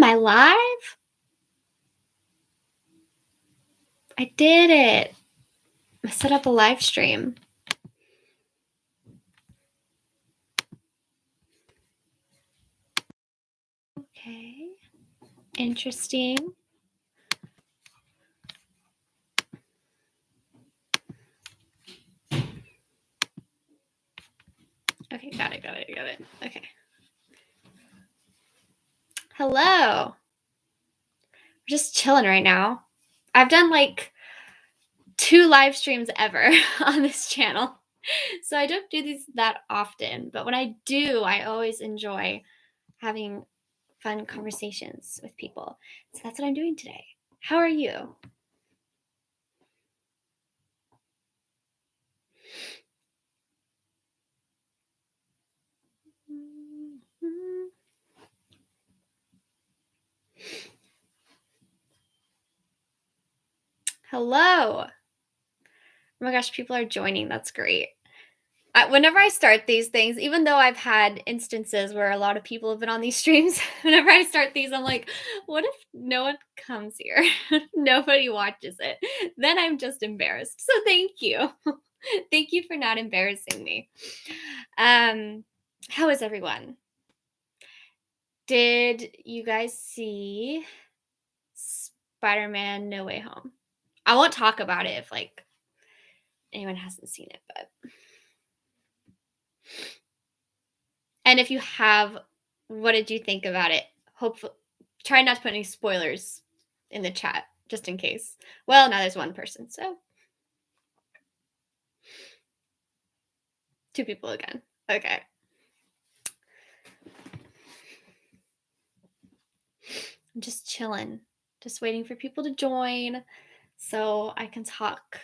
Am I live? I did it. I set up a live stream. Okay. Interesting. Okay, got it. Okay. Hello. We're just chilling right now. I've done like 2 live streams ever on this channel. So I don't do these that often, but when I do, I always enjoy having fun conversations with people. So that's what I'm doing today. How are you? Hello. Oh my gosh, people are joining. That's great. Whenever I start these things, even though I've had instances where a lot of people have been on these streams, whenever I start these, I'm like, what if no one comes here? Nobody watches it. Then I'm just embarrassed. So thank you. Thank you for not embarrassing me. How is everyone? Did you guys see Spider-Man No Way Home? I won't talk about it if like anyone hasn't seen it, but and if you have, what did you think about it? Hopefully, try not to put any spoilers in the chat, just in case. Well, now there's one person, so 2 people again. Okay. I'm just chilling, just waiting for people to join so I can talk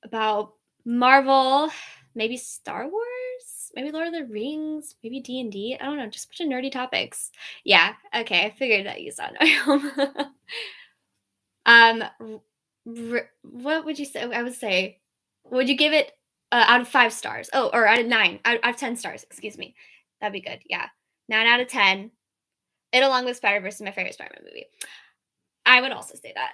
about Marvel, maybe Star Wars, maybe Lord of the Rings, maybe D&D. I don't know, just a bunch of nerdy topics. Yeah, okay, I figured that you saw No what would you say? I would say, would you give it out of 5 stars? Oh, or out of 9, out of 10 stars, excuse me. That'd be good, yeah. 9 out of 10. It Along with Spider-Verse is my favorite Spider-Man movie. I would also say that.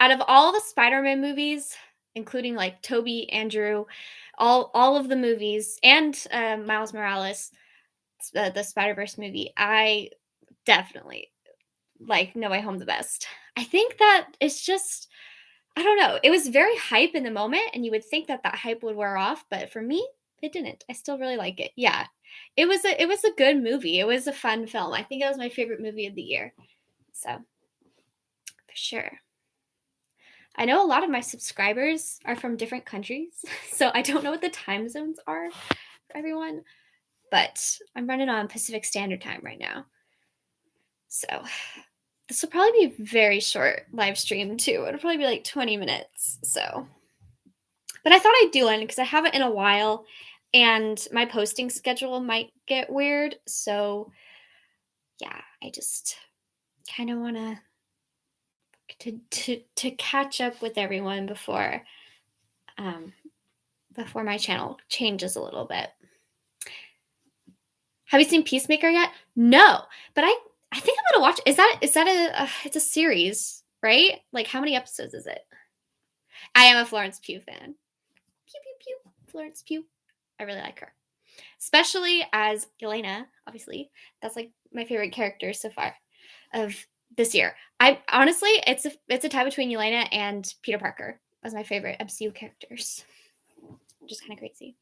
Out of all the Spider-Man movies, including like Tobey, Andrew, all of the movies, and Miles Morales, the Spider-Verse movie, I definitely like No Way Home the best. I think that it's just, I don't know. It was very hype in the moment, and you would think that that hype would wear off, but for me, it didn't. I still really like it. Yeah, it was a good movie. It was a fun film. I think it was my favorite movie of the year. So for sure. I know a lot of my subscribers are from different countries, so I don't know what the time zones are for everyone, but I'm running on Pacific Standard Time right now. So this will probably be a very short live stream too. It'll probably be like 20 minutes. So, but I thought I'd do one because I haven't in a while and my posting schedule might get weird. So yeah, I just kind of want to catch up with everyone before my channel changes a little bit. Have you seen Peacemaker yet? No, but I think I'm gonna watch. Is that it's a series, right? Like how many episodes is it? I am a Florence Pugh fan. Pew pew pew. Florence Pugh. I really like her, especially as Elena. Obviously, that's like my favorite character so far of this year. I honestly, it's a tie between Elena and Peter Parker as my favorite MCU characters, which is kind of crazy.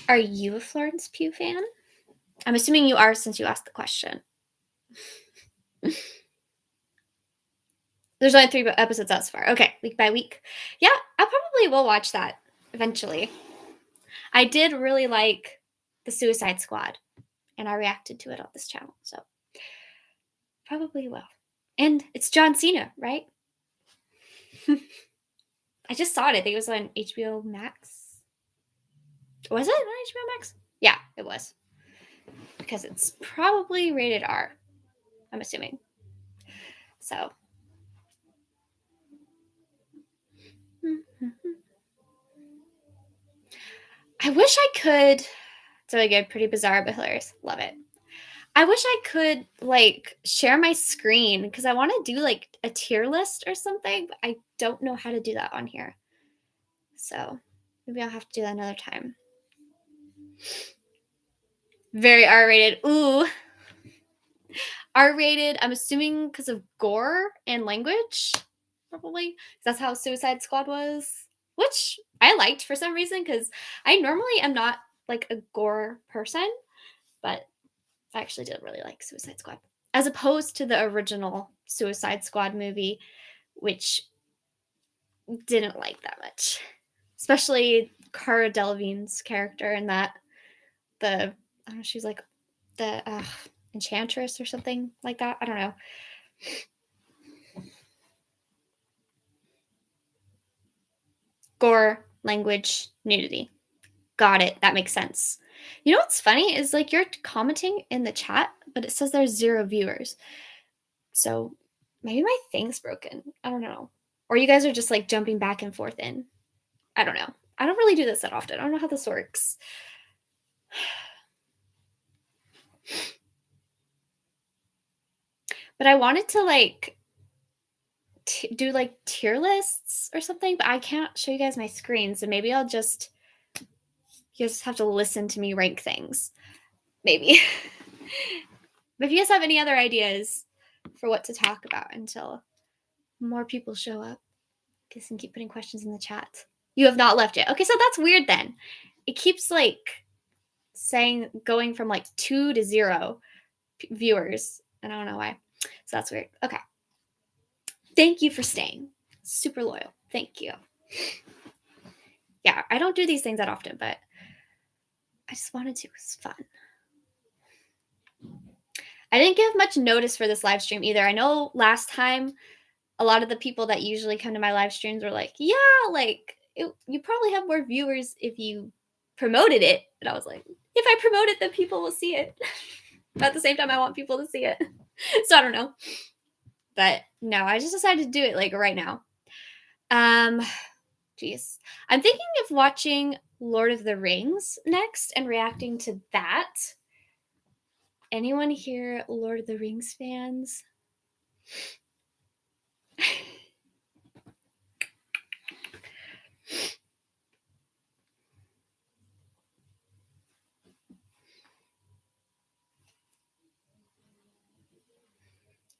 Are you a Florence Pugh fan? I'm assuming you are since you asked the question. There's only 3 episodes out so far. Okay, week by week. Yeah, I probably will watch that eventually. I did really like the Suicide Squad, and I reacted to it on this channel, so probably will. And it's John Cena, right? I just saw it. I think it was on HBO Max. Was it on HBO Max? Yeah, it was. Because it's probably rated R, I'm assuming. So I wish I could. It's really good, pretty bizarre, but hilarious. Love it. I wish I could like share my screen because I want to do like a tier list or something, but I don't know how to do that on here. So maybe I'll have to do that another time. Very R rated. Ooh. R rated, I'm assuming because of gore and language, probably. That's how Suicide Squad was, which I liked for some reason because I normally am not like a gore person, but I actually did really like Suicide Squad as opposed to the original Suicide Squad movie, which didn't like that much, especially Cara Delevingne's character in that. The I don't know, she's like the enchantress or something like that. I don't know. Gore, language, nudity. Got it. That makes sense. You know what's funny is like you're commenting in the chat, but it says there's 0 viewers. So maybe my thing's broken. I don't know. Or you guys are just like jumping back and forth in. I don't know. I don't really do this that often. I don't know how this works. But I wanted to like do like tier lists or something, but I can't show you guys my screen. So maybe I'll just, you just have to listen to me rank things. Maybe. But if you guys have any other ideas for what to talk about until more people show up, you guys can keep putting questions in the chat. You have not left yet. Okay, so that's weird then. It keeps like saying going from like 2 to 0 viewers. And I don't know why. So that's weird. Okay. Thank you for staying. Super loyal. Thank you. Yeah, I don't do these things that often, but I just wanted to. It was fun. I didn't give much notice for this live stream either. I know last time a lot of the people that usually come to my live streams were like, yeah, like you probably have more viewers if you promoted it. And I was like, if I promote it, then people will see it. But at the same time, I want people to see it. So I don't know. But no, I just decided to do it like right now. Geez. I'm thinking of watching Lord of the Rings next and reacting to that. Anyone here Lord of the Rings fans?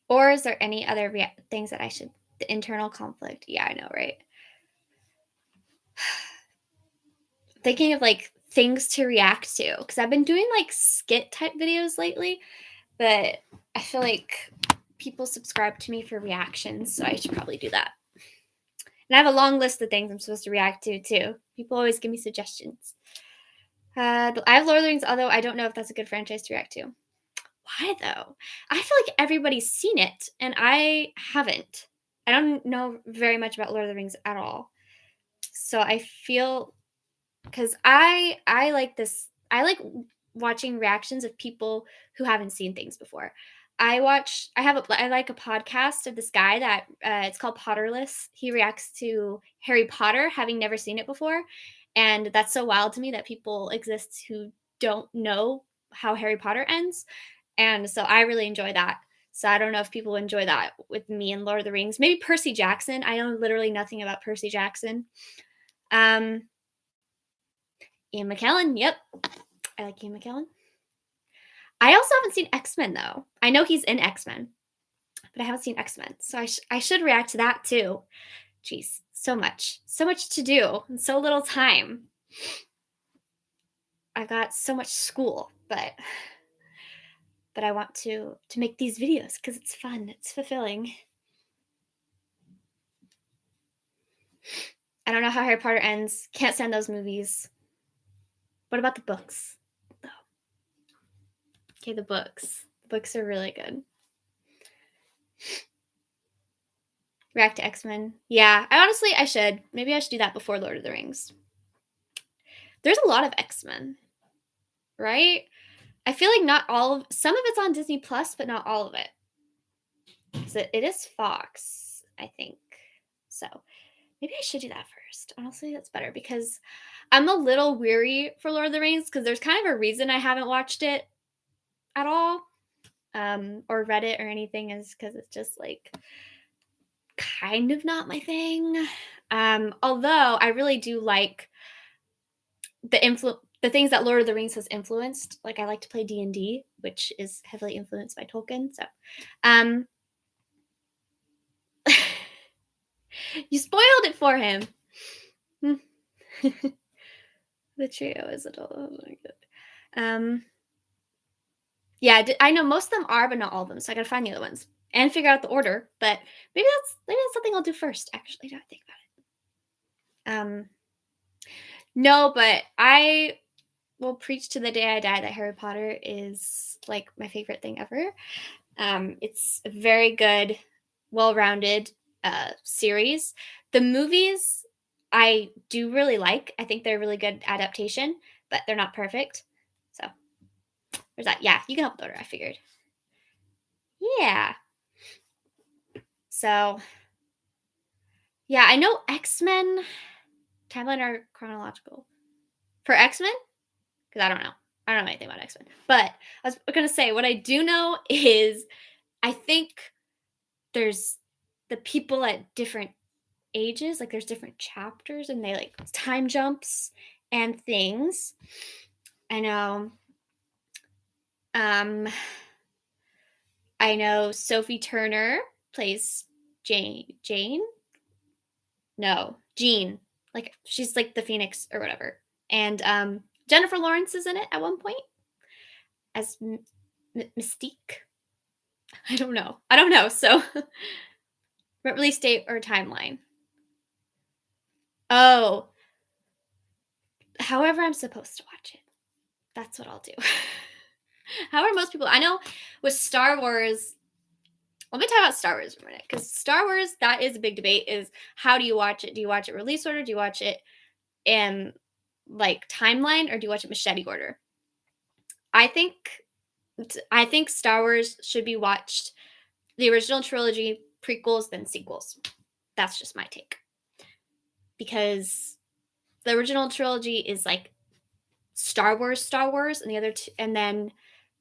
Or is there any other things that I should? The internal conflict. Yeah, I know, right? Thinking of like things to react to because I've been doing like skit type videos lately, but I feel like people subscribe to me for reactions, so I should probably do that. And I have a long list of things I'm supposed to react to too. People always give me suggestions. I have Lord of the Rings, although I don't know if that's a good franchise to react to. Why though? I feel like everybody's seen it, and I haven't. I don't know very much about Lord of the Rings at all. So I feel because I like this. I like watching reactions of people who haven't seen things before. I like a podcast of this guy that it's called Potterless. He reacts to Harry Potter, having never seen it before, and that's so wild to me that people exist who don't know how Harry Potter ends. And so I really enjoy that. So I don't know if people enjoy that with me and Lord of the Rings. Maybe Percy Jackson. I know literally nothing about Percy Jackson. Ian McKellen. Yep. I like Ian McKellen. I also haven't seen X-Men though. I know he's in X-Men, but I haven't seen X-Men. So I should react to that too. Jeez, so much to do and so little time. I've got so much school, but I want to make these videos because it's fun. It's fulfilling. I don't know how Harry Potter ends. Can't stand those movies. What about the books? Though? Okay, the books. The books are really good. React to X-Men. Yeah, I should. Maybe I should do that before Lord of the Rings. There's a lot of X-Men, right? I feel like not all of some of it's on Disney Plus, but not all of it. So it is Fox, I think. So Maybe I should do that first. Honestly, that's better because I'm a little weary for Lord of the Rings because there's kind of a reason I haven't watched it at all, or read it or anything, is because it's just like kind of not my thing. Although I really do like the things that Lord of the Rings has influenced. Like I like to play D&D, which is heavily influenced by Tolkien. So, um, you spoiled it for him. The trio is adult. Oh my god. Yeah, I know most of them are, but not all of them. So I gotta find the other ones and figure out the order. But maybe that's something I'll do first. Actually, now I think about it. No, but I will preach to the day I die that Harry Potter is like my favorite thing ever. It's a very good, well-rounded series. The movies I do really like. I think they're a really good adaptation, but they're not perfect. So there's that. Yeah, you can help with order. I figured. Yeah. So yeah, I know X-Men timeline are chronological for X-Men because I don't know. I don't know anything about X-Men. But I was gonna say what I do know is I think there's the people at different ages, like there's different chapters and they like time jumps and things. I know um I know Sophie Turner plays Jane? No, Jean. Like she's like the Phoenix or whatever. And Jennifer Lawrence is in it at one point as Mystique. I don't know. So release date or timeline. Oh, however I'm supposed to watch it. That's what I'll do. However, most people I know with Star Wars. Let me talk about Star Wars for a minute because Star Wars, that is a big debate. Is how do you watch it? Do you watch it release order? Do you watch it in like timeline, or do you watch it machete order? I think I think Star Wars should be watched the original trilogy, prequels, then sequels. That's just my take because the original trilogy is like Star Wars, and the other two, and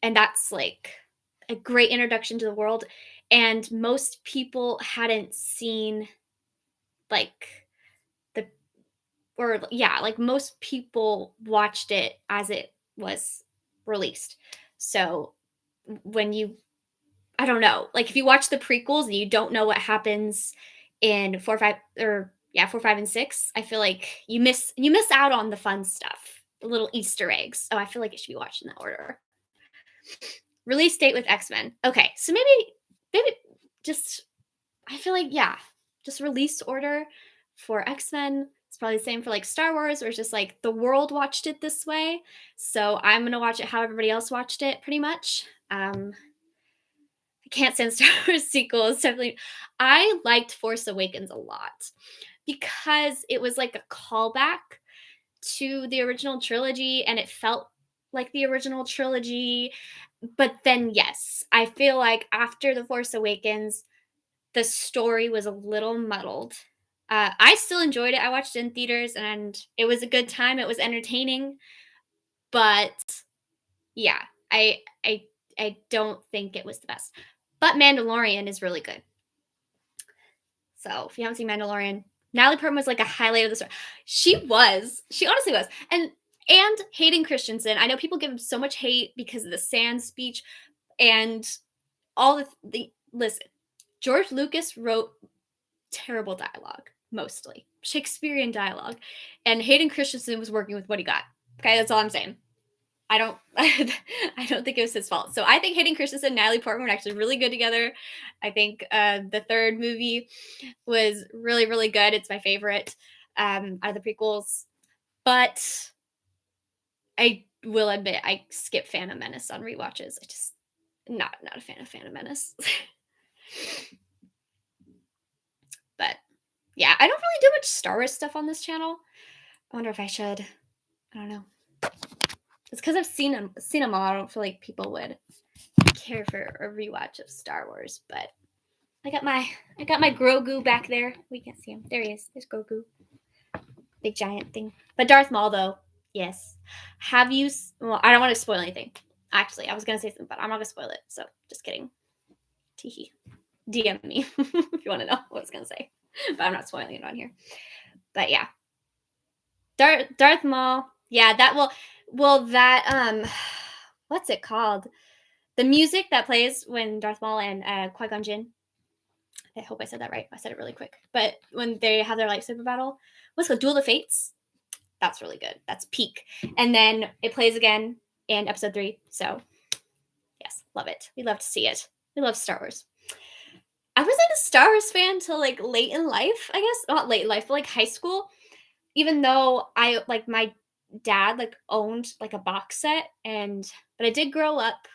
that's like a great introduction to the world. And most people hadn't seen like the or yeah, like most people watched it as it was released. So when you I don't know, like if you watch the prequels and you don't know what happens in 4, 5 or yeah, 4, 5 and 6, I feel like you miss out on the fun stuff, the little Easter eggs. So I feel like it should be watched in that order. Release date with X-Men. Okay, so maybe just I feel like yeah, just release order for X-Men. It's probably the same for like Star Wars, where it's just like the world watched it this way, so I'm gonna watch it how everybody else watched it, pretty much. I can't stand Star Wars sequels. Definitely, I liked Force Awakens a lot because it was like a callback to the original trilogy, and it felt like the original trilogy. But then, yes, I feel like after the Force Awakens, the story was a little muddled. I still enjoyed it. I watched it in theaters, and it was a good time. It was entertaining, but yeah, I I don't think it was the best. But Mandalorian is really good. So if you haven't seen Mandalorian, Natalie Portman was like a highlight of the story. She was. She honestly was. And Hayden Christensen. I know people give him so much hate because of the Sand speech and all the listen. George Lucas wrote terrible dialogue, mostly Shakespearean dialogue, and Hayden Christensen was working with what he got. Okay, that's all I'm saying. I don't, I don't think it was his fault. So I think Hayden Christensen and Natalie Portman were actually really good together. I think the third movie was really, really good. It's my favorite out of the prequels. But I will admit I skip Phantom Menace on rewatches. I just not a fan of Phantom Menace. But yeah, I don't really do much Star Wars stuff on this channel. I wonder if I should. I don't know. It's because I've seen them all. I don't feel like people would care for a rewatch of Star Wars, but I got my Grogu back there. We can't see him. There he is. There's Grogu. Big giant thing. But Darth Maul though, yes. Have you well, I don't want to spoil anything. Actually, I was gonna say something, but I'm not gonna spoil it. So just kidding. Teehee. DM me if you want to know what I was gonna say. But I'm not spoiling it on here. But yeah. Darth Maul. Yeah, that will that what's it called? The music that plays when Darth Maul and Qui-Gon Jinn, I hope I said that right. I said it really quick. But when they have their lightsaber battle, what's it called? Duel of Fates? That's really good. That's peak. And then it plays again in episode 3. So, yes, love it. We love to see it. We love Star Wars. I wasn't a Star Wars fan till like late in life, I guess. Not late in life, but like high school. Even though I like my dad like owned like a box set but I did grow up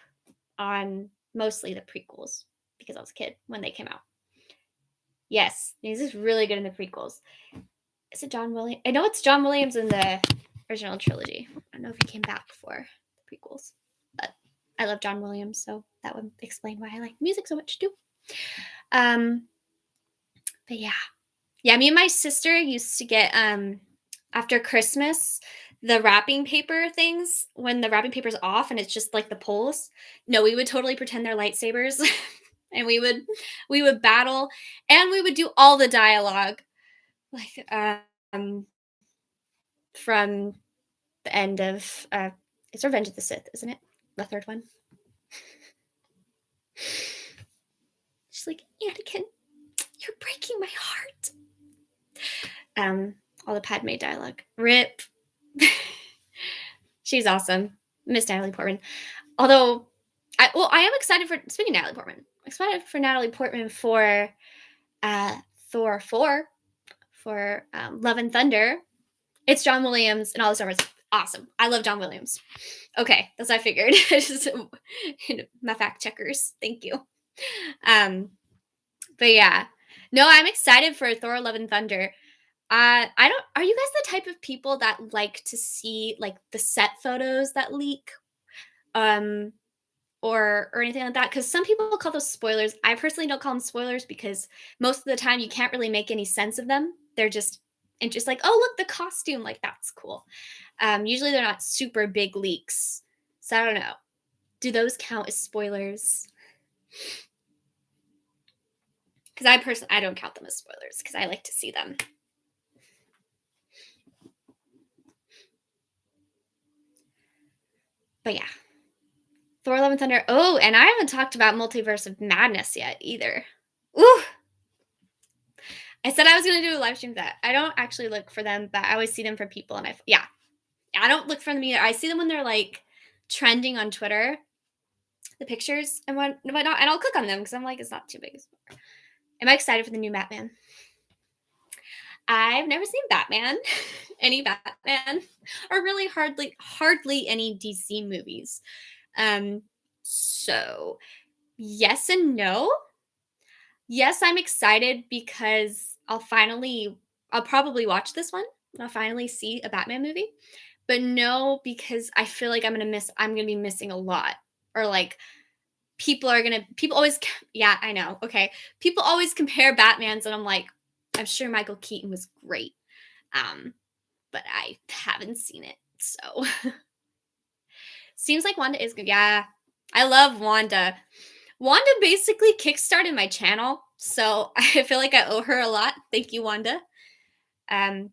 on mostly the prequels because I was a kid when they came out. Yes, he's just really good in the prequels. Is it John Williams? I know it's John Williams in the original trilogy. I don't know if he came back for the prequels, but I love John Williams, so that would explain why I like music so much too. But yeah, me and my sister used to get after Christmas the wrapping paper things when the wrapping paper's off and it's just like the poles. No, we would totally pretend they're lightsabers, and we would battle, and we would do all the dialogue, like from the end of it's Revenge of the Sith, isn't it? The third one. She's like, Anakin, you're breaking my heart. All the Padme dialogue. Rip. She's awesome. Miss Natalie Portman. Although, I am excited for, speaking of Natalie Portman, excited for Natalie Portman for Thor 4, for Love and Thunder. It's John Williams and all the Star Wars. Awesome. I love John Williams. Okay, that's what I figured. Just my fact checkers. Thank you. But yeah. No, I'm excited for Thor Love and Thunder. I don't are you guys the type of people that like to see like the set photos that leak? Or anything like that? Because some people call those spoilers. I personally don't call them spoilers because most of the time you can't really make any sense of them. They're just and just like, oh look, the costume, like that's cool. Usually they're not super big leaks. So I don't know. Do those count as spoilers? Because I don't count them as spoilers because I like to see them. But yeah. Thor Love and Thunder. Oh, and I haven't talked about Multiverse of Madness yet either. Ooh. I said I was going to do a live stream of that. I don't actually look for them, but I always see them for people. And I don't look for them either. I see them when they're like trending on Twitter, the pictures and whatnot. And I'll click on them because I'm like, it's not too big. Am I excited for the new Batman? I've never seen Batman, any Batman, or really hardly any DC movies. So yes and no. Yes, I'm excited because I'll probably watch this one. I'll finally see a Batman movie. But no, because I feel like I'm gonna be missing a lot. Or like people always yeah, I know. Okay. People always compare Batmans and I'm like, I'm sure Michael Keaton was great. But I haven't seen it. So seems like Wanda is good. Yeah. I love Wanda. Wanda basically kickstarted my channel, so I feel like I owe her a lot. Thank you, Wanda. But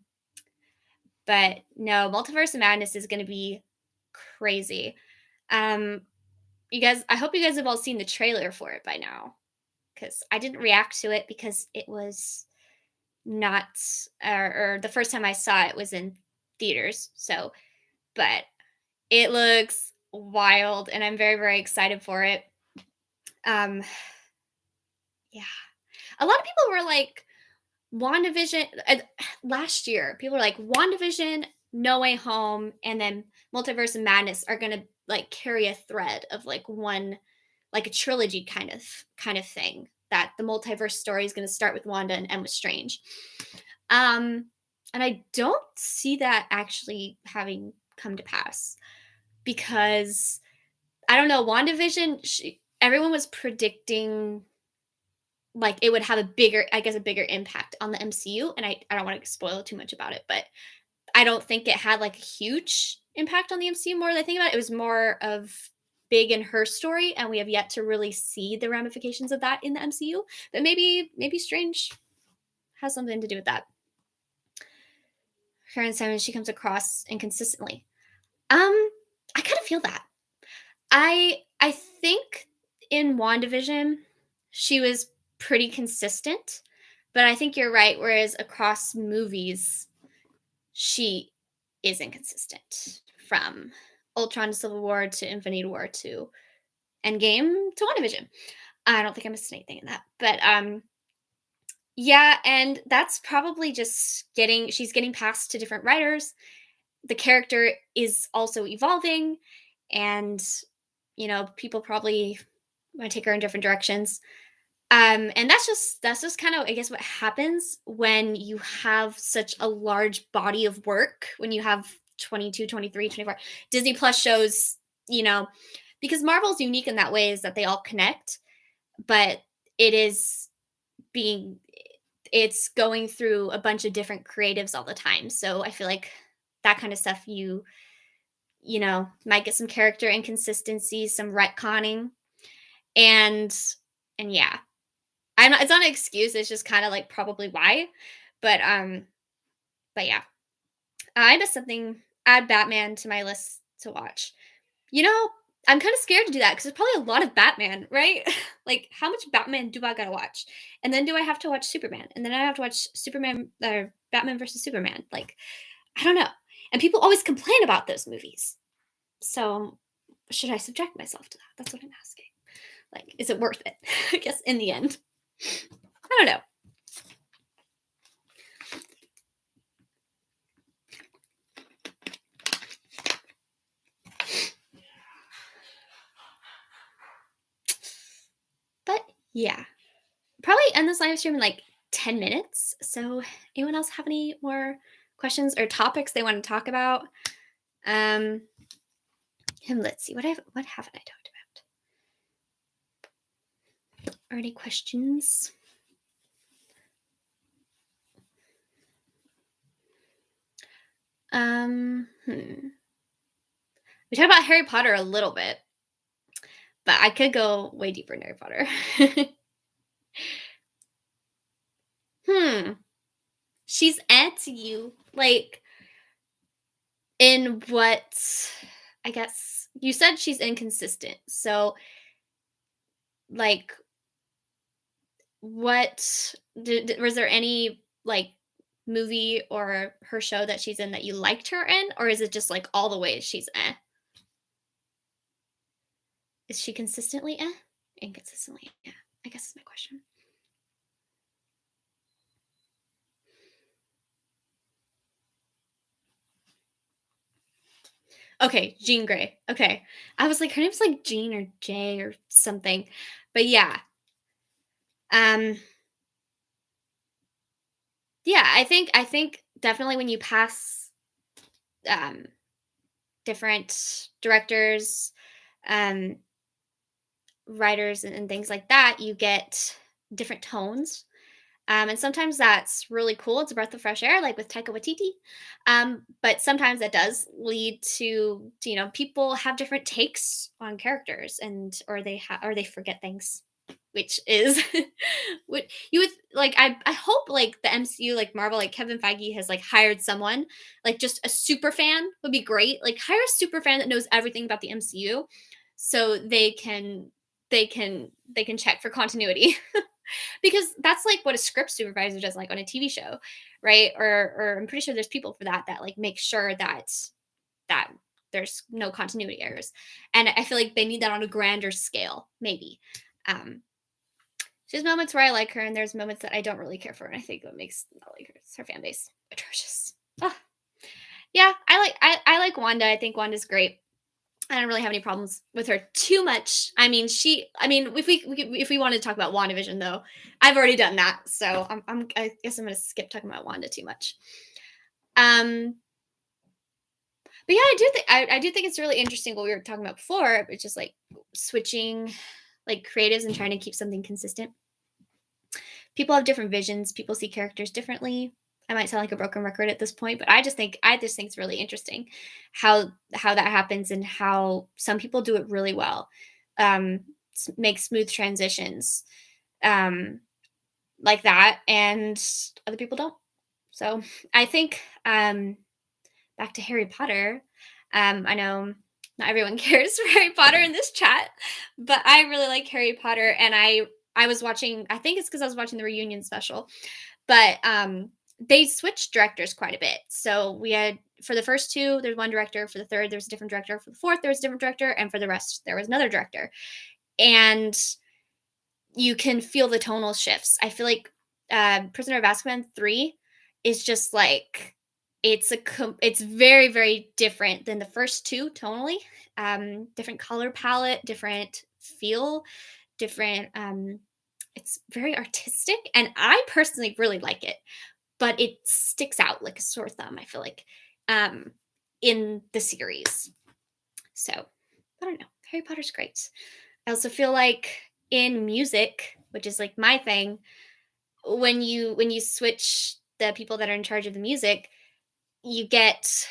no, Multiverse of Madness is going to be crazy. You guys, I hope you guys have all seen the trailer for it by now, because I didn't react to it because it was not, or the first time I saw it was in theaters. So, but it looks wild, and I'm very, very excited for it. Yeah. A lot of people were like, WandaVision, last year, people were like, WandaVision, No Way Home, and then Multiverse of Madness are going to like carry a thread of like one, like a trilogy kind of thing, that the multiverse story is going to start with Wanda and end with Strange. And I don't see that actually having come to pass because I don't know, WandaVision, everyone was predicting like it would have a bigger, I guess, a bigger impact on the MCU. And I don't want to spoil too much about it, but I don't think it had like a huge impact on the MCU more than I think about it. It was more of big in her story, and we have yet to really see the ramifications of that in the MCU. But maybe Strange has something to do with that. Karen Simon, she comes across inconsistently. I kind of feel that. I think in WandaVision, she was pretty consistent, but I think you're right. Whereas across movies, she is inconsistent from Ultron to Civil War to Infinity War to Endgame to WandaVision. I don't think I missed anything in that, but yeah, and that's probably just she's getting passed to different writers. The character is also evolving, and people probably want to take her in different directions. And that's just kind of, I guess, what happens when you have such a large body of work, when you have 22, 23, 24 Disney Plus shows, because Marvel's unique in that way is that they all connect, but it is being it's going through a bunch of different creatives all the time. So I feel like that kind of stuff might get some character inconsistency, some retconning, and yeah. It's not an excuse, it's just kind of like probably why. But but yeah. I missed something. Add Batman to my list to watch. You know, I'm kind of scared to do that because there's probably a lot of Batman, right? Like, how much Batman do I gotta watch? And then do I have to watch Superman? And then I have to watch Superman or Batman versus Superman. Like, I don't know. And people always complain about those movies. So, should I subject myself to that? That's what I'm asking. Like, is it worth it? I guess in the end. I don't know. But yeah, probably end this live stream in like 10 minutes. So, anyone else have any more questions or topics they want to talk about? And let's see, what haven't I talked about? Are any questions? We talked about Harry Potter a little bit, but I could go way deeper in Harry Potter. She's to you, like, in what, I guess you said she's inconsistent. So, like, what was there any like movie or her show that she's in that you liked her in, or is it just like all the ways she's Is she consistently inconsistently? Yeah, I guess is my question. Okay, Jean Grey. Okay, I was like, her name's like Jean or Jay or something, but yeah. Yeah, I think definitely when you pass different directors, writers, and things like that, you get different tones. And sometimes that's really cool. It's a breath of fresh air, like with Taika Waititi. But sometimes that does lead to people have different takes on characters, or they forget things, which is what you would like. I hope like the MCU, like Marvel, like Kevin Feige has like hired someone, like just a super fan would be great. Like hire a super fan that knows everything about the MCU, so they can check for continuity. Because that's like what a script supervisor does, like on a TV show, right? Or I'm pretty sure there's people for that like make sure that there's no continuity errors. And I feel like they need that on a grander scale, maybe. There's moments where I like her, and there's moments that I don't really care for, and I think what makes not like her fan base atrocious. Yeah, I like Wanda. I think Wanda's great. I don't really have any problems with her too much. I mean, if we wanted to talk about WandaVision, though, I've already done that, so I guess I'm gonna skip talking about Wanda too much. But yeah, I do think it's really interesting what we were talking about before. It's just like switching like creatives and trying to keep something consistent. people have different visions. People see characters differently. I might sound like a broken record at this point, but I just think it's really interesting how that happens and how some people do it really well. Make smooth transitions um, like that, and other people don't. So I think back to Harry Potter. I know not everyone cares for Harry Potter in this chat, but I really like Harry Potter, and I was watching. I think it's because I was watching the reunion special, but they switched directors quite a bit. So we had for the first two, there's one director. For the third, there's a different director. For the fourth, there was a different director, and for the rest, there was another director. And you can feel the tonal shifts. I feel like Prisoner of Azkaban 3 is just like it's very very different than the first two tonally. Different color palette, different feel, different it's very artistic and I personally really like it, but it sticks out like a sore thumb, I feel like, um in the series. So, I don't know. Harry Potter's great. I also feel like in music, which is like my thing, when you switch the people that are in charge of the music, you get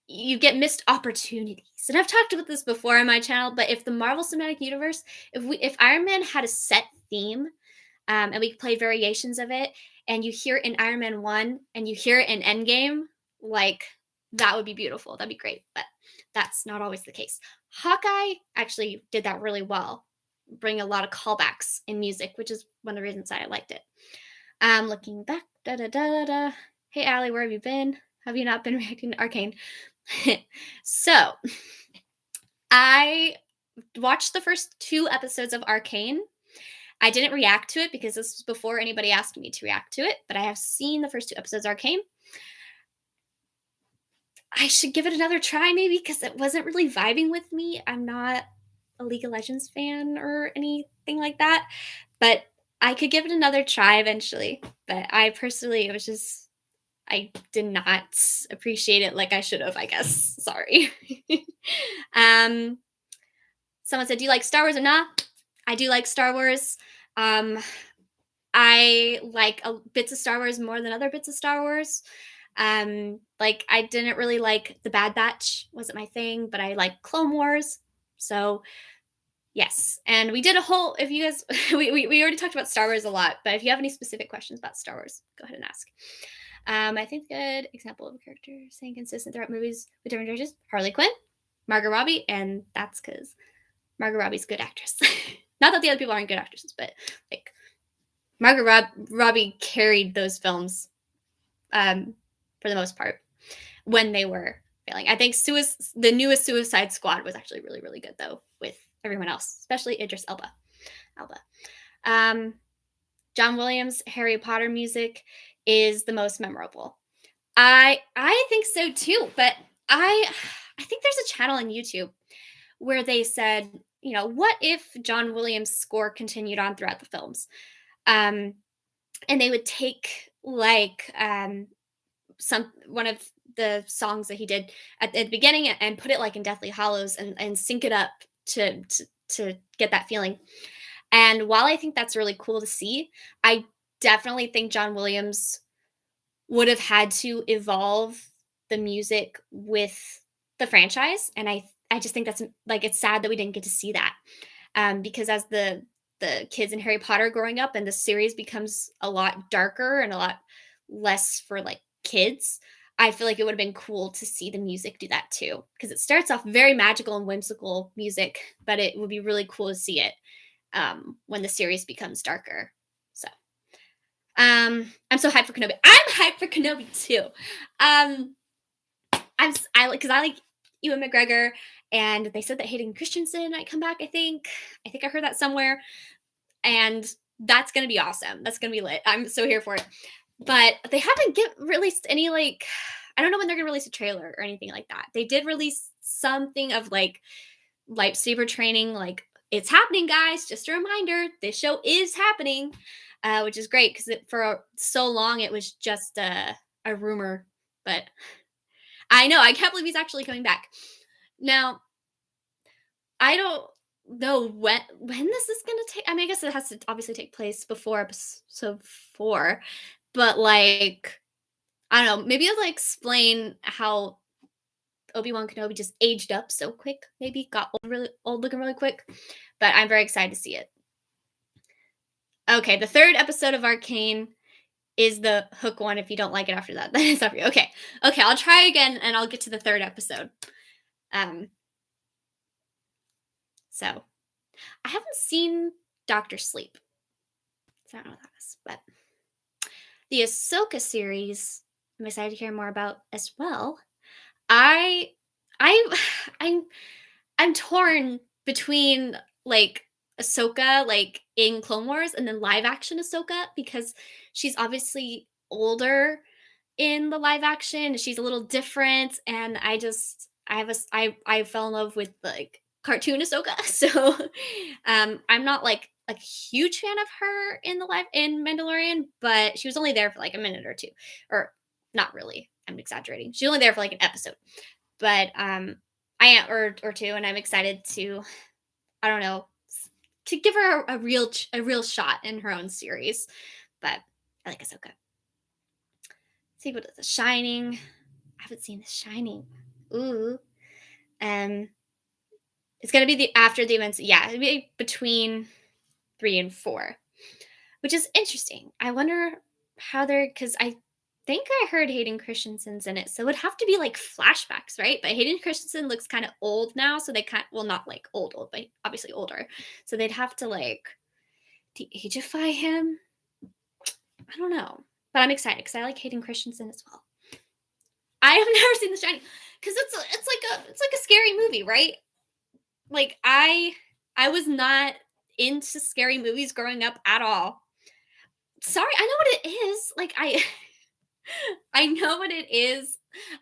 you get missed opportunities. And I've talked about this before on my channel, but if the Marvel Cinematic Universe, if Iron Man had a set theme, and we could play variations of it, and you hear it in Iron Man 1 and you hear it in Endgame, like that would be beautiful. That'd be great. But that's not always the case. Hawkeye actually did that really well, bring a lot of callbacks in music, which is one of the reasons I liked it. Looking back, da da da da da. Hey Allie, where have you been? Have you not been reacting to Arcane? So I watched the first two episodes of Arcane. I didn't react to it because this was before anybody asked me to react to it, but I have seen the first two episodes of Arcane. I should give it another try maybe because it wasn't really vibing with me. I'm not a League of Legends fan or anything like that, but I could give it another try eventually. But I personally, it was just, I did not appreciate it like I should have, I guess. Sorry. um, Someone said, "Do you like Star Wars or not?" I do like Star Wars. Um, I like bits of Star Wars more than other bits of Star Wars. Like I didn't really like the Bad Batch, wasn't my thing, but I like Clone Wars. So yes, and we did a whole. If you guys, we already talked about Star Wars a lot, but if you have any specific questions about Star Wars, go ahead and ask. I think a good example of a character staying consistent throughout movies with different directors: Harley Quinn, Margot Robbie, and that's because Margot Robbie's a good actress. Not that the other people aren't good actresses, but like Robbie carried those films for the most part when they were failing. I think the newest Suicide Squad was actually really, really good though with everyone else, especially Idris Elba. John Williams' Harry Potter music is the most memorable. I think so too, but I think there's a channel on YouTube where they said, what if John Williams' score continued on throughout the films? And they would take like one of the songs that he did at the beginning and put it like in Deathly Hollows and sync it up to get that feeling. And while I think that's really cool to see, I definitely think John Williams would have had to evolve the music with the franchise, and I just think that's like it's sad that we didn't get to see that, because as the kids in Harry Potter growing up and the series becomes a lot darker and a lot less for like kids, I feel like it would have been cool to see the music do that too, because it starts off very magical and whimsical music, but it would be really cool to see it when the series becomes darker. So I'm so hyped for Kenobi. I'm hyped for Kenobi too. I like Ewan McGregor, and they said that Hayden Christensen might come back. I think I heard that somewhere, and that's gonna be awesome. That's gonna be lit. I'm so here for it. But they haven't released any like, I don't know when they're gonna release a trailer or anything like that. They did release something of like lightsaber training, like it's happening, guys. Just a reminder, this show is happening, which is great because for so long it was just a rumor. But I know I can't believe he's actually coming back. Now, I don't know when this is gonna take. I mean, I guess it has to obviously take place before episode 4, but like I don't know. Maybe it'll like explain how Obi-Wan Kenobi just aged up so quick. Maybe got really old looking really quick. But I'm very excited to see it. Okay, the third episode of Arcane is the hook one. If you don't like it after that, then it's up for you. Okay, okay, I'll try again, and I'll get to the third episode. So I haven't seen Doctor Sleep, so I don't know what that is, but the Ahsoka series, I'm excited to hear more about as well. I, I, I'm, I'm torn between like Ahsoka, like in Clone Wars, and then live action Ahsoka because she's obviously older in the live action. She's a little different, and I fell in love with like cartoon Ahsoka. So I'm not like a huge fan of her in the live in Mandalorian, but she was only there for like a minute or two. Or not really. I'm exaggerating. She's only there for like an episode. But I am or two, and I'm excited to I don't know to give her a real shot in her own series. But I like Ahsoka. See what is The Shining. I haven't seen The Shining. Ooh. Um, it's gonna be the after the events. Yeah, it'll be between 3 and 4, which is interesting. I wonder how they're because I think I heard Hayden Christensen's in it, so it would have to be like flashbacks, right? But Hayden Christensen looks kind of old now, so they can't. Well, not like old, but obviously older. So they'd have to like de-ageify him. I don't know, but I'm excited because I like Hayden Christensen as well. I have never seen The Shining because it's like a scary movie, right? Like I was not into scary movies growing up at all. Sorry, I know what it is. Like I know what it is.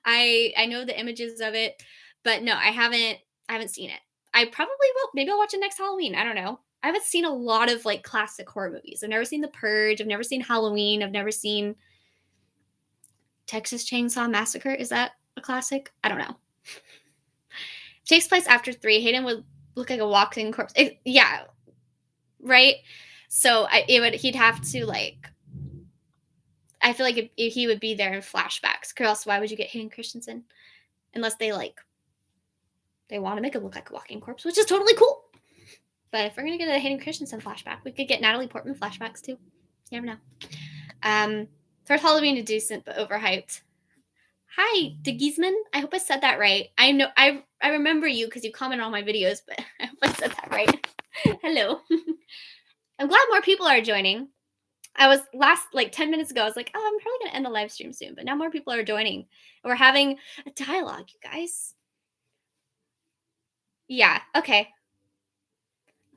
I know the images of it, but no, I haven't seen it. I probably will. Maybe I'll watch it next Halloween. I don't know. I haven't seen a lot of like classic horror movies. I've never seen The Purge. I've never seen Halloween. I've never seen Texas Chainsaw Massacre. Is that a classic? I don't know. It takes place after 3. Hayden would look like a walking corpse. Yeah, right. So he'd have to like. I feel like if he would be there in flashbacks. Or else, why would you get Hayden Christensen? Unless they want to make him look like a walking corpse, which is totally cool. But if we're gonna get a Hayden Christensen flashback, we could get Natalie Portman flashbacks too. You never know. Third Halloween is decent but overhyped. Hi, DeGiesman. I hope I said that right. I know I remember you because you comment on my videos, but I hope I said that right. Hello. I'm glad more people are joining. I was like 10 minutes ago, I was like, oh, I'm probably gonna end the live stream soon, but now more people are joining. We're having a dialogue, you guys. Yeah, okay.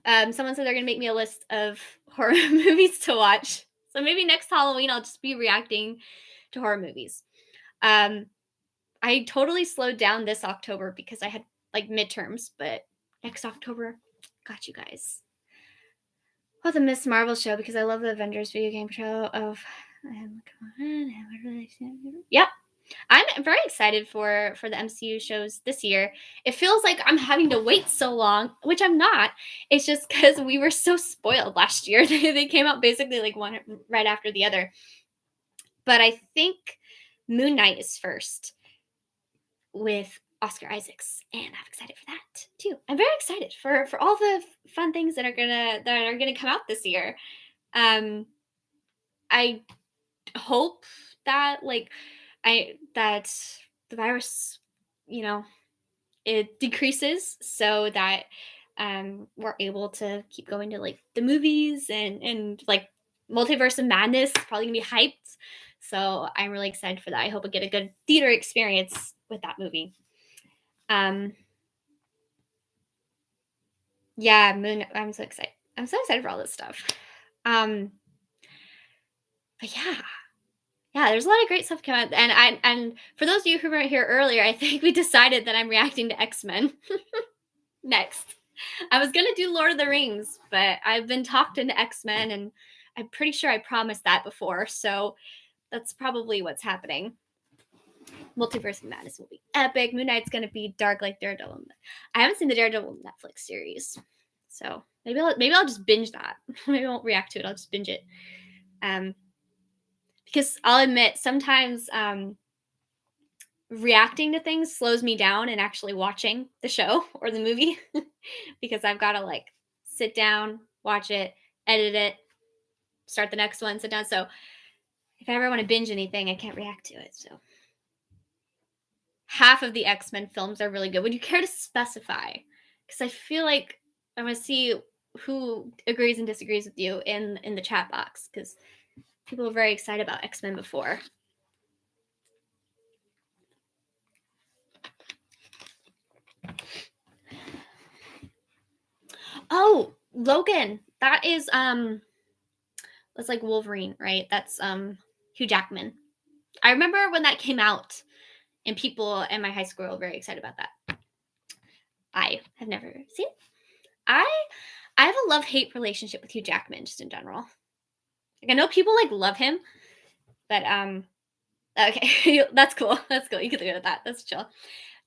Someone said they're gonna make me a list of horror movies to watch. So maybe next Halloween I'll just be reacting to horror movies. I totally slowed down this October because I had like midterms, but next October, got you guys. Oh, the Miss Marvel show because I love the Avengers video game show of. Yep, I'm very excited for the MCU shows this year. It feels like I'm having to wait so long, which I'm not. It's just because we were so spoiled last year. They came out basically like one right after the other. But I think Moon Knight is first with Oscar Isaacs, and I'm excited for that too. I'm very excited for all the fun things that are gonna come out this year. I hope that that the virus, it decreases so that we're able to keep going to like the movies and like Multiverse of Madness is probably gonna be hyped. So I'm really excited for that. I hope I get a good theater experience with that movie. Yeah, Moon. I'm so excited. I'm so excited for all this stuff. But yeah, there's a lot of great stuff coming out. And for those of you who weren't here earlier, I think we decided that I'm reacting to X-Men next. I was gonna do Lord of the Rings, but I've been talked into X-Men, and I'm pretty sure I promised that before, so that's probably what's happening. Multiverse of Madness will be epic. Moon Knight's gonna be dark like Daredevil. I haven't seen the Daredevil Netflix series, So maybe I'll just binge that. Maybe I won't react to it. I'll just binge it. Um, because I'll admit sometimes reacting to things slows me down and actually watching the show or the movie because I've got to like sit down, watch it, edit it, start the next one, sit down. So if I ever want to binge anything, I can't react to it. So half of the X-Men films are really good. Would you care to specify? Because I feel like I want to see who agrees and disagrees with you in the chat box because people were very excited about X-Men before. Oh, Logan. That is that's like Wolverine, right? That's Hugh Jackman. I remember when that came out and people in my high school were very excited about that. I have never seen it. I have a love-hate relationship with Hugh Jackman just in general. Like I know people like love him, but okay, that's cool. That's cool. You can look at that. That's chill.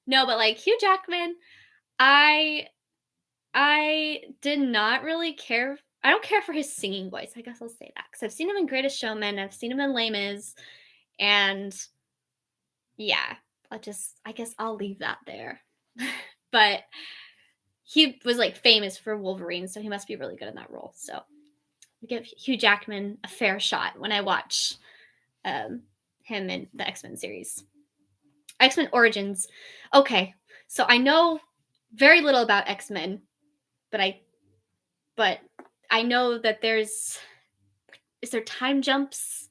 No, but like Hugh Jackman, I did not really care. I don't care for his singing voice. I guess I'll say that because I've seen him in Greatest Showman. I've seen him in Les Mis, and yeah, I guess I'll leave that there. But he was like famous for Wolverine, so he must be really good in that role. So I give Hugh Jackman a fair shot when I watch him in the X-Men series. X-Men Origins. Okay, so I know very little about X-Men, but I know that is there time jumps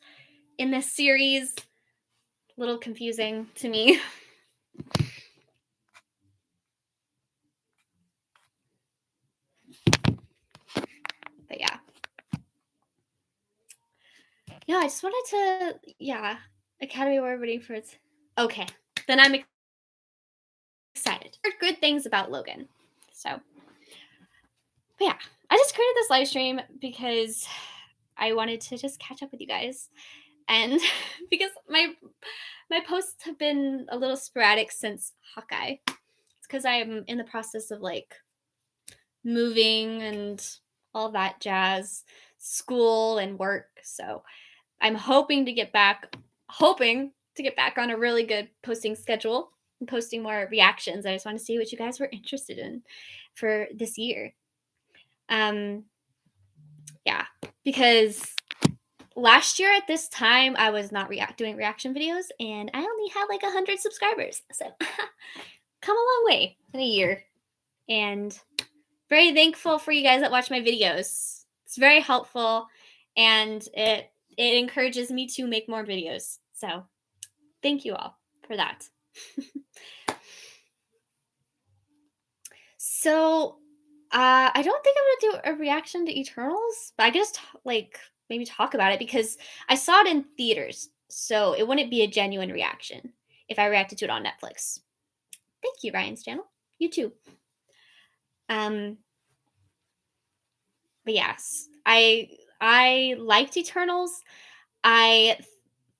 in this series? A little confusing to me. But yeah. Yeah, I just wanted to Academy Award winning for its okay. Then I'm excited. Heard good things about Logan. So but yeah, I just created this live stream because I wanted to just catch up with you guys. And because my posts have been a little sporadic since Hawkeye. It's because I'm in the process of like moving and all that jazz, school and work. So I'm hoping to get back on a really good posting schedule and posting more reactions. I just want to see what you guys were interested in for this year. Yeah, because last year at this time I was not doing reaction videos and I only had like 100 subscribers. So come a long way in a year. And very thankful for you guys that watch my videos. It's very helpful and it encourages me to make more videos. So thank you all for that. So I don't think I'm gonna do a reaction to Eternals, but I guess like maybe talk about it because I saw it in theaters, so it wouldn't be a genuine reaction if I reacted to it on Netflix. Thank you, Ryan's channel. You too. But yes, I liked Eternals. I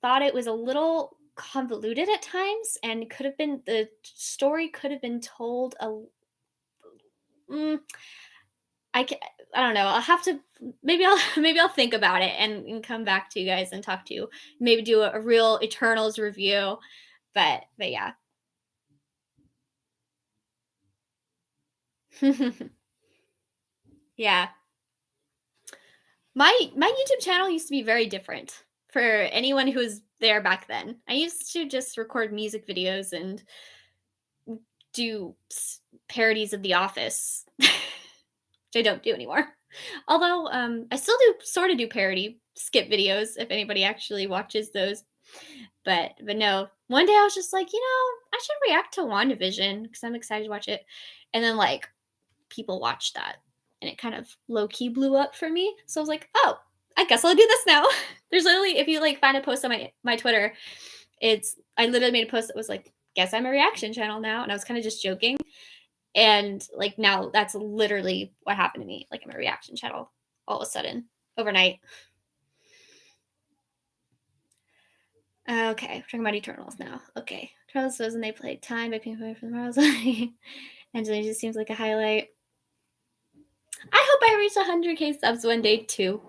thought it was a little convoluted at times and the story could have been told I don't know. I'll have to maybe I'll think about it and come back to you guys and talk to you. Maybe do a real Eternals review. But yeah. Yeah. My YouTube channel used to be very different for anyone who was there back then. I used to just record music videos and do parodies of The Office, which I don't do anymore. Although I still do parody skip videos if anybody actually watches those. But no, one day I was just like, I should react to WandaVision because I'm excited to watch it. And then like people watched that and it kind of low key blew up for me. So I was like, oh, I guess I'll do this now. There's literally, if you like find a post on my Twitter, I literally made a post that was like, guess I'm a reaction channel now. And I was kind of just joking. And like now that's literally what happened to me. Like I'm a reaction channel all of a sudden overnight. Okay, we're talking about Eternals now. Okay. Eternals was when they played Time by Pink Floyd for the Marvels. And it just seems like a highlight. I hope I reach 100K subs one day too.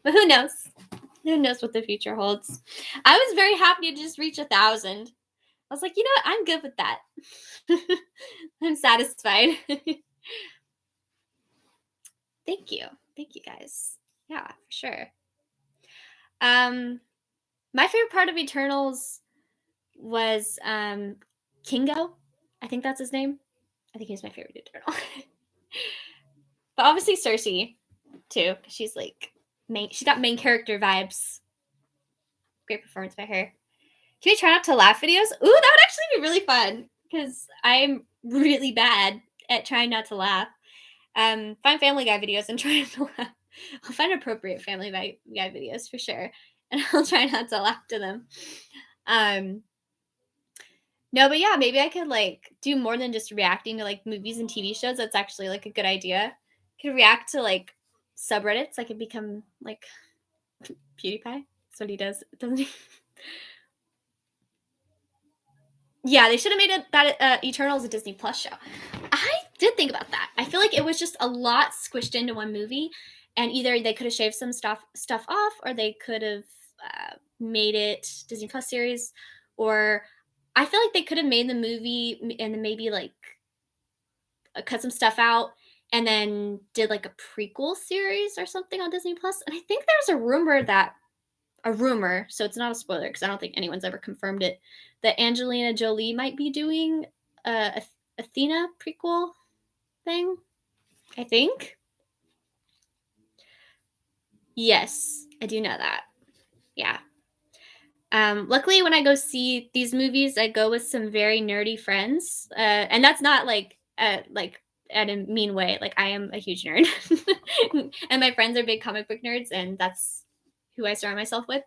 But who knows? Who knows what the future holds? I was very happy to just reach 1,000. I was like, you know what? I'm good with that. I'm satisfied. Thank you. Thank you guys. Yeah, for sure. My favorite part of Eternals was Kingo. I think that's his name. I think he's my favorite Eternal. But obviously Cersei too, because she's like she's got main character vibes. Great performance by her. Can we try not to laugh videos? Ooh, that would actually be really fun because I'm really bad at trying not to laugh. Find Family Guy videos and try not to laugh. I'll find appropriate Family Guy videos for sure, and I'll try not to laugh to them. No, but yeah, maybe I could like do more than just reacting to like movies and TV shows. That's actually like a good idea. I could react to like subreddits. I could become like PewDiePie. That's what he does, doesn't he? Yeah, they should have made it that Eternals a Disney Plus show. I did think about that. I feel like it was just a lot squished into one movie, and either they could have shaved some stuff off, or they could have made it Disney Plus series, or I feel like they could have made the movie and then maybe like cut some stuff out and then did like a prequel series or something on Disney Plus. And I think there's a rumor, so it's not a spoiler because I don't think anyone's ever confirmed it, that Angelina Jolie might be doing a Athena prequel thing. I think. Yes, I do know that. Yeah. Luckily, when I go see these movies, I go with some very nerdy friends, and that's not like at a mean way. Like I am a huge nerd, and my friends are big comic book nerds, and that's who I surround myself with.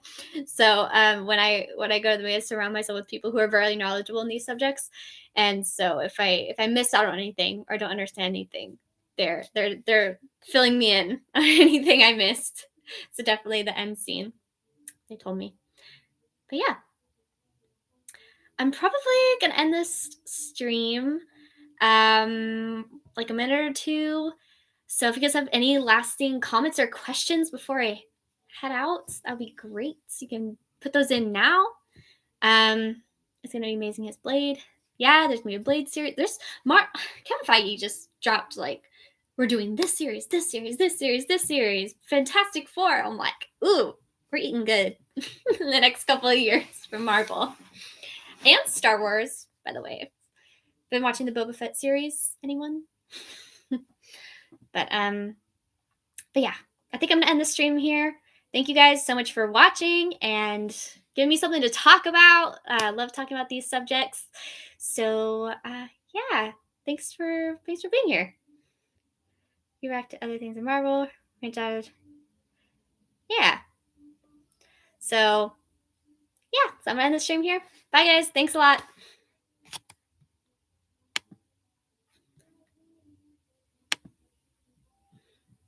So when I go to the movie, I surround myself with people who are very knowledgeable in these subjects. And so if I miss out on anything or don't understand anything, they're filling me in on anything I missed. So definitely the end scene. They told me. But yeah, I'm probably gonna end this stream like a minute or two. So if you guys have any lasting comments or questions before I head out, that'd be great. So you can put those in now. It's gonna be amazing as Blade. Yeah, there's gonna be a Blade series. There's Kevin Feige just dropped like we're doing this series, this series, this series, this series. Fantastic Four. I'm like, ooh, we're eating good in the next couple of years from Marvel and Star Wars. By the way, been watching the Boba Fett series. Anyone? But yeah, I think I'm gonna end the stream here. Thank you guys so much for watching and giving me something to talk about. I love talking about these subjects. So yeah, thanks for being here. You react to other things in Marvel. Yeah. So yeah, so I'm gonna end the stream here. Bye guys. Thanks a lot.